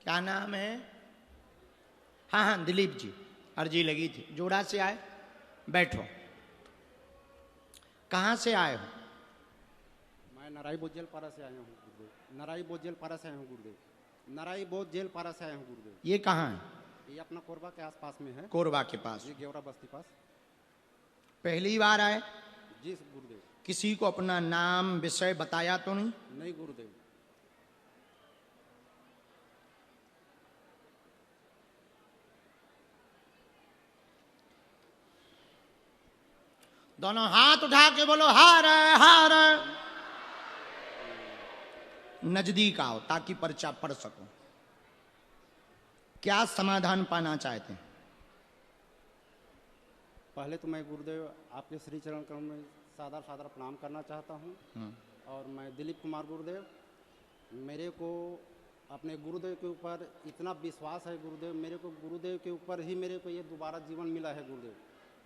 क्या नाम है? हाँ हाँ दिलीप जी, अर्जी लगी थी। जोड़ा से आए, बैठो। कहाँ से आए हो? मैं नराई बोध जेल पारा से आया हूँ गुरुदेव। नराई बोध जेल पारा से आया हूँ गुरुदेव। नराई बोध जेल पारा से आया हूँ गुरुदेव। ये कहाँ है? ये अपना कोरबा के आसपास में है। कोरबा के पास? जी, गेवरा बस्ती पास। पहली बार आए? जी गुरुदेव। किसी को अपना नाम विषय बताया तो नहीं? नहीं गुरुदेव। दोनों हाथ उठा के बोलो हार हार। नजदीक आओ ताकि पर्चा पढ़ सको। क्या समाधान पाना चाहते हैं? पहले तो मैं गुरुदेव आपके श्री चरण कमल में सादर सादर प्रणाम करना चाहता हूँ। और मैं दिलीप कुमार गुरुदेव, मेरे को अपने गुरुदेव के ऊपर इतना विश्वास है गुरुदेव, मेरे को गुरुदेव के ऊपर ही मेरे को ये दोबारा जीवन मिला है गुरुदेव।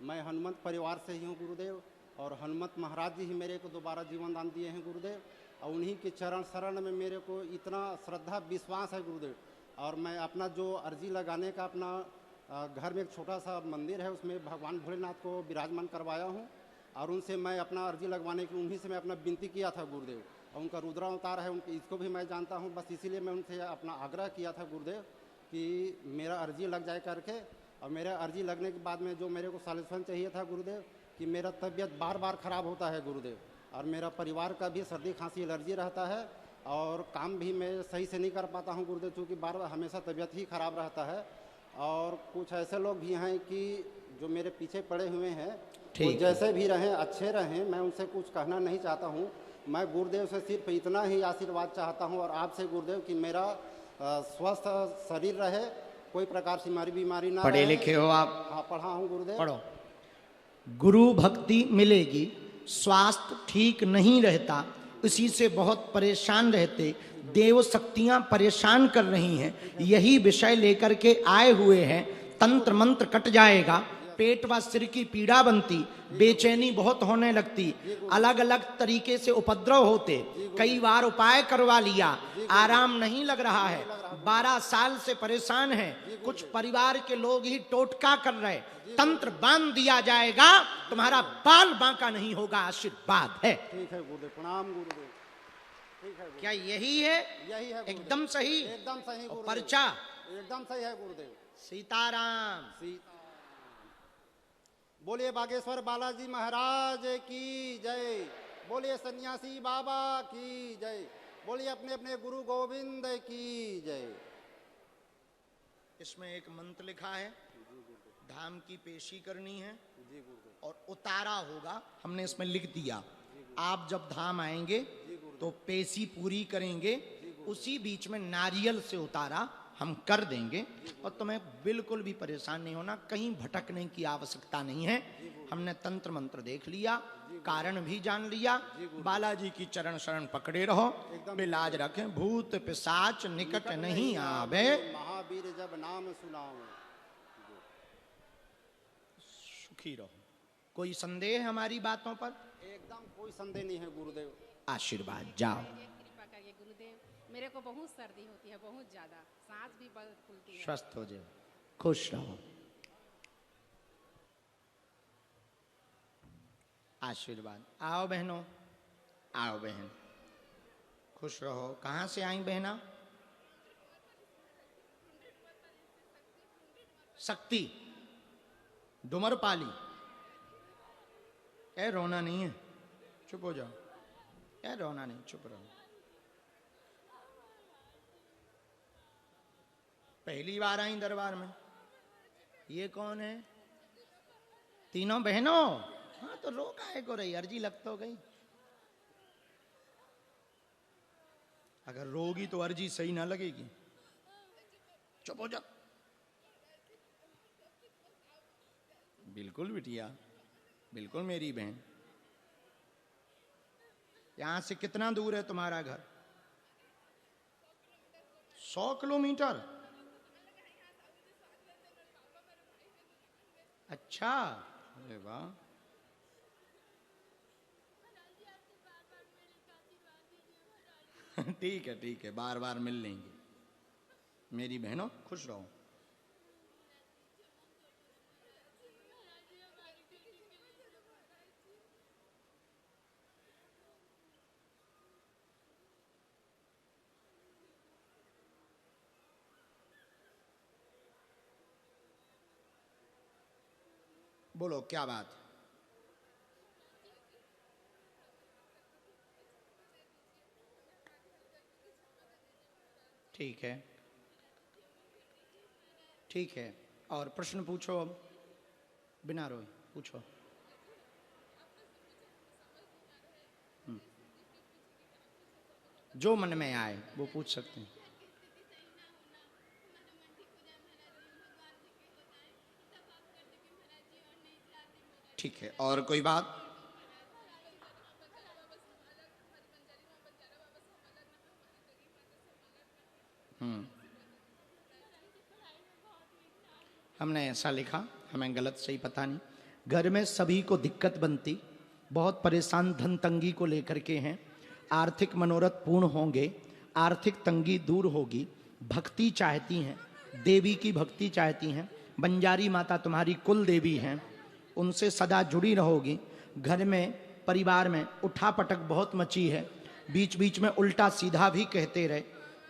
मैं हनुमत परिवार से ही हूँ गुरुदेव, और हनुमत महाराज जी ही मेरे को दोबारा जीवन दान दिए हैं गुरुदेव। और उन्हीं के चरण शरण में मेरे को इतना श्रद्धा विश्वास है गुरुदेव। और मैं अपना जो अर्जी लगाने का अपना घर में एक छोटा सा मंदिर है, उसमें भगवान भोलेनाथ को विराजमान करवाया हूँ। और उनसे मैं अपना अर्जी लगवाने की उन्हीं से मैं अपना विनती किया था गुरुदेव। और उनका रुद्रा अवतार है, उनके इसको भी मैं जानता हूँ। बस इसीलिए मैं उनसे अपना आग्रह किया था गुरुदेव कि मेरा अर्जी लग जाए करके। और मेरा अर्जी लगने के बाद में जो मेरे को सॉल्यूशन चाहिए था गुरुदेव, कि मेरा तबीयत बार बार ख़राब होता है गुरुदेव, और मेरा परिवार का भी सर्दी खांसी एलर्जी रहता है, और काम भी मैं सही से नहीं कर पाता हूँ गुरुदेव, क्योंकि बार बार हमेशा तबीयत ही ख़राब रहता है। और कुछ ऐसे लोग भी हैं कि जो मेरे पीछे पड़े हुए हैं, वो जैसे भी रहें अच्छे रहें, मैं उनसे कुछ कहना नहीं चाहता हूँ। मैं गुरुदेव से सिर्फ इतना ही आशीर्वाद चाहता हूँ, और आपसे गुरुदेव कि मेरा स्वस्थ शरीर रहे, कोई प्रकार से हमारी बीमारी ना पढ़े रहे। लिखे हो आप? हाँ, पढ़ा हूँ गुरुदेव। पढ़ो। गुरु भक्ति मिलेगी, स्वास्थ्य ठीक नहीं रहता, इसी से बहुत परेशान रहते, देव शक्तियां परेशान कर रही हैं, यही विषय लेकर के आए हुए हैं। तंत्र मंत्र कट जाएगा, पेट व सिर की पीड़ा बनती, बेचैनी बहुत होने लगती, अलग अलग तरीके से उपद्रव होते, कई बार उपाय करवा लिया, आराम नहीं लग रहा है, 12 साल से परेशान है, कुछ परिवार के लोग ही टोटका कर रहे, तंत्र बांध दिया जाएगा, तुम्हारा बाल बांका नहीं होगा, आशीर्वाद है। ठीक है गुरुदेव, प्रणाम गुरुदेव। ठीक है गुरुदेव। क्या यही है? यही है गुरुदेव। एकदम सही? एकदम सही गुरुदेव। पर्चा एकदम सही है गुरुदेव। सीताराम। बोलिए बागेश्वर बालाजी महाराज की जय। बोलिए सन्यासी बाबा की जय। बोलिए अपने अपने गुरु गोविंद की जय। इसमें एक मंत्र लिखा है, धाम की पेशी करनी है जी गुरुदेव। और उतारा होगा, हमने इसमें लिख दिया। आप जब धाम आएंगे तो पेशी पूरी करेंगे, उसी बीच में नारियल से उतारा हम कर देंगे, और तुम्हें बिल्कुल भी परेशान नहीं होना, कहीं भटकने की आवश्यकता नहीं है। हमने तंत्र मंत्र देख लिया, कारण भी जान लिया, बालाजी की चरण शरण पकड़े रहो, इलाज रखें, भूत पिशाच निकट नहीं आवे, महावीर जब नाम सुनाओ, सुखी रहो। कोई संदेह है हमारी बातों पर? एकदम कोई संदेह नहीं है गुरुदेव। आशीर्वाद। जाओ। कृपा करिए गुरुदेव, मेरे को बहुत सर्दी होती है, बहुत ज्यादा, सांस भी बहुत फूलती है। स्वस्थ हो जाओ, खुश रहो। आशीर्वाद। आओ बहनों, आओ बहन, खुश रहो। कहाँ से आई बहना? शक्ति डुमरपाली। ए रोना नहीं है, चुप हो जाओ। ए रोना नहीं, चुप रहो। पहली बार आई दरबार में? ये कौन है? तीनों बहनों? हाँ तो रो काहे को रही, अर्जी लग तो गई। अगर रोगी तो अर्जी सही ना लगेगी। चुप हो जा। बिल्कुल बिटिया, बिल्कुल मेरी बहन। यहां से कितना दूर है तुम्हारा घर? 100 किलोमीटर? अच्छा, अरे वाह। ठीक है ठीक है, बार बार मिल लेंगे। मेरी बहनों खुश रहो। बोलो क्या बात। ठीक है, ठीक है, और प्रश्न पूछो अब, बिना रोए पूछो। जो मन में आए वो पूछ सकते हैं। ठीक है, और कोई बात? हमने ऐसा लिखा, हमें गलत सही पता नहीं। घर में सभी को दिक्कत बनती, बहुत परेशान धन तंगी को लेकर के हैं। आर्थिक मनोरथ पूर्ण होंगे, आर्थिक तंगी दूर होगी। भक्ति चाहती हैं, देवी की भक्ति चाहती हैं। बंजारी माता तुम्हारी कुल देवी हैं, उनसे सदा जुड़ी रहोगी। घर में परिवार में उठापटक बहुत मची है, बीच बीच में उल्टा सीधा भी कहते रहे,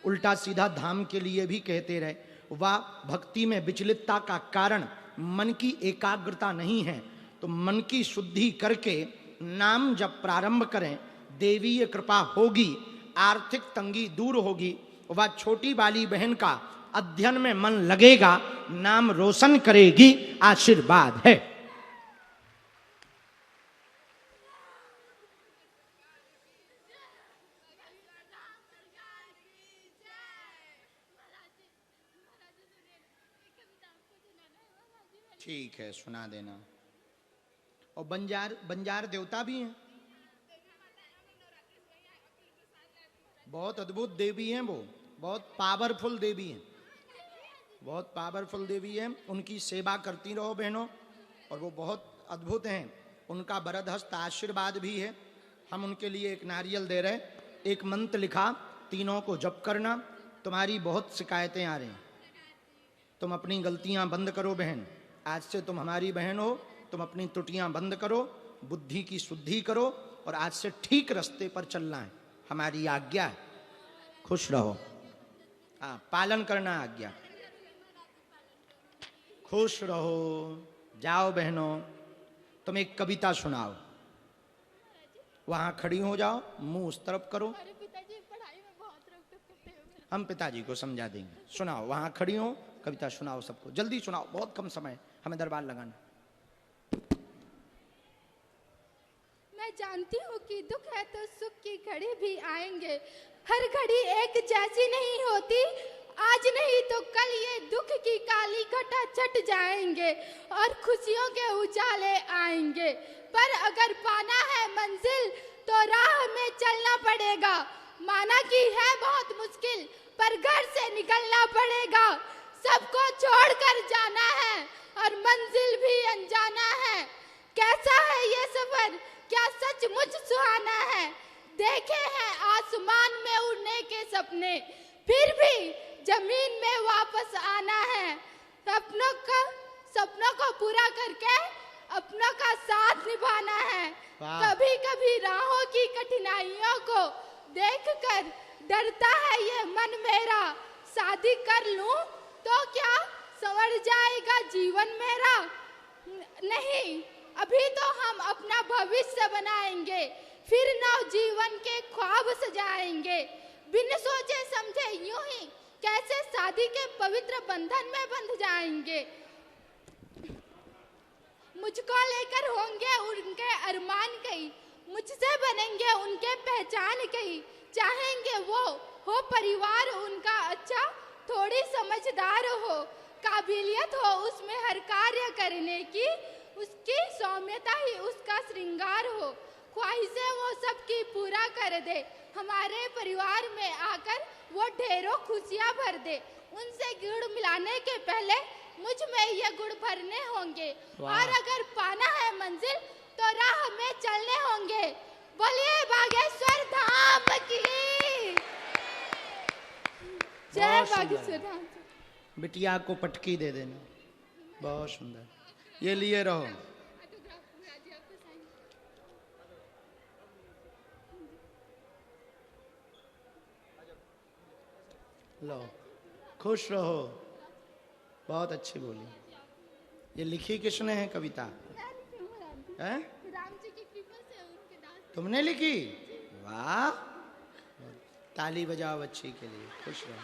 उल्टा सीधा धाम के लिए भी कहते रहे। वह भक्ति में विचलितता का कारण मन की एकाग्रता नहीं है। तो मन की शुद्धि करके नाम जब प्रारंभ करें, देवीय कृपा होगी, आर्थिक तंगी दूर होगी। वह छोटी वाली बहन का अध्ययन में मन लगेगा, नाम रोशन करेगी, आशीर्वाद है। ठीक है, सुना देना। और बंजार देवता भी हैं, बहुत अद्भुत देवी हैं वो, बहुत पावरफुल देवी हैं, बहुत पावरफुल देवी हैं। उनकी सेवा करती रहो बहनों, और वो बहुत अद्भुत हैं। उनका वरद हस्त आशीर्वाद भी है। हम उनके लिए एक नारियल दे रहे, एक मंत्र लिखा, तीनों को जप करना। तुम्हारी बहुत शिकायतें आ रही हैं, तुम अपनी गलतियां बंद करो बहन। आज से तुम हमारी बहन हो, तुम अपनी त्रुटियां बंद करो, बुद्धि की शुद्धि करो, और आज से ठीक रास्ते पर चलना है, हमारी आज्ञा है। खुश रहो, हाँ, पालन करना आज्ञा। खुश रहो, जाओ बहनों। तुम एक कविता सुनाओ, वहां खड़ी हो जाओ, मुंह उस तरफ करो। पिताजी पढ़ाई में बहुत रोक-टोक करते हैं। हम पिताजी को समझा देंगे। सुनाओ, वहां खड़ी हो, कविता सुनाओ सबको, जल्दी सुनाओ, बहुत कम समय, हमें दरबार लगाना। मैं जानती हूँ कि दुख है तो सुख की घड़ी भी आएंगे। हर घड़ी एक जैसी नहीं होती, आज नहीं तो कल ये दुख की काली घटा छट जाएंगे और खुशियों के उजाले आएंगे। पर अगर पाना है मंजिल तो राह में चलना पड़ेगा। माना कि है बहुत मुश्किल, पर घर से निकलना पड़ेगा। सबको छोड़कर जाना है और मंजिल भी अनजाना है। कैसा है ये सफर, क्या सचमुच सुहाना है। देखे हैं आसमान में उड़ने के सपने, फिर भी जमीन में वापस आना है। सपनों को पूरा करके अपनों का साथ निभाना है। कभी कभी राहों की कठिनाइयों को देखकर डरता है ये मन मेरा। शादी कर लूं तो क्या संवर जाएगा जीवन मेरा। नहीं, अभी तो हम अपना भविष्य बनाएंगे, फिर नव जीवन के ख्वाब सजाएंगे। बिन सोचे समझे यूं ही कैसे शादी के पवित्र बंधन में बंध जाएंगे। मुझको लेकर होंगे उनके अरमान कहीं, मुझसे बनेंगे उनके पहचान कहीं। चाहेंगे वो हो परिवार उनका अच्छा, थोड़ी समझदार हो, काबिलियत हो उसमें हर कार्य करने की, उसकी सौम्यता ही उसका श्रृंगार हो। ख्वाहिशें वो सबकी पूरा कर दे, हमारे परिवार में आकर वो ढेरों खुशियां भर दे। उनसे गुड़ मिलाने के पहले मुझ में ये गुड़ भरने होंगे, और अगर पाना है मंजिल तो राह में चलने होंगे। बोलिए बागेश्वर धाम की जय। बागेश्वर धाम। बिटिया को पटकी दे देना। बहुत सुंदर, ये लिए रहो। लो, खुश रहो। बहुत अच्छी बोली। ये लिखी किसने है कविता? हैं? राम जी की कृपा से उनके दास। तुमने लिखी? वाह, ताली बजाओ बच्ची के लिए। खुश रहो,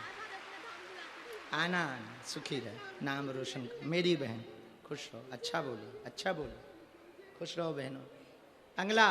आना आना, सुखी रहे, नाम रोशन कर। मेरी बहन खुश रहो, अच्छा बोली, अच्छा बोली, खुश रहो बहनों। अंगला